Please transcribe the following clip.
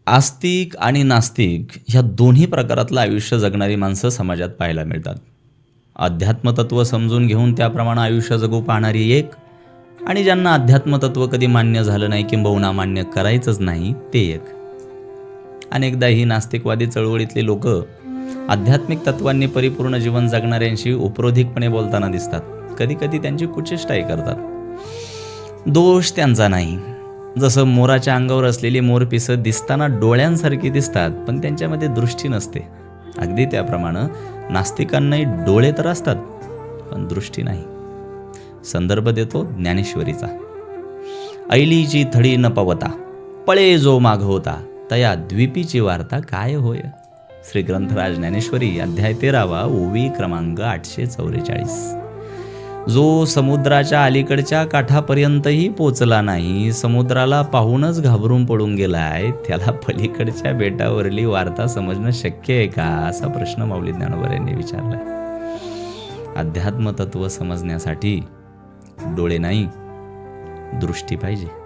आस्तिक आणि नास्तिक ह्या दोन्ही प्रकारातलं आयुष्य जगणारी माणसं समाजात पाहायला मिळतात. अध्यात्मतत्व समजून घेऊन त्याप्रमाणे आयुष्य जगू पाहणारी एक, आणि ज्यांना अध्यात्मतत्व कधी मान्य झालं नाही किंबहुना मान्य करायचंच नाही ते एक. अनेकदा ही नास्तिकवादी चळवळीतली लोक आध्यात्मिक तत्वांनी परिपूर्ण जीवन जगणाऱ्यांशी उपरोधिकपणे बोलताना दिसतात. कधी कधी त्यांची कुचेष्टाही करतात. दोष त्यांचा नाही. जसं मोराच्या अंगावर असलेली मोरपिसं दिसताना डोळ्यांसारखी दिसतात, पण त्यांच्यामध्ये दृष्टी नसते, अगदी त्याप्रमाणे नास्तिकांनाही डोळे तर असतात पण दृष्टी नाही. संदर्भ देतो ज्ञानेश्वरीचा. ऐलीची थडी न पवता पळे जो मागवता, तया द्वीपीची वार्ता काय होय. श्री ग्रंथराज ज्ञानेश्वरी अध्याय 13 ओवी क्रमांक 844. जो समुद्राच्या अलीकडच्या काठापर्यंतही पोचला नाही, समुद्राला पाहूनच घाबरून पडून गेलाय, त्याला पलीकडच्या बेटावरली वार्ता समजणं शक्य आहे का, असा प्रश्न माऊली ज्ञानोबा यांनी विचारलाय. अध्यात्मतत्व समजण्यासाठी डोळे नाही, दृष्टी पाहिजे.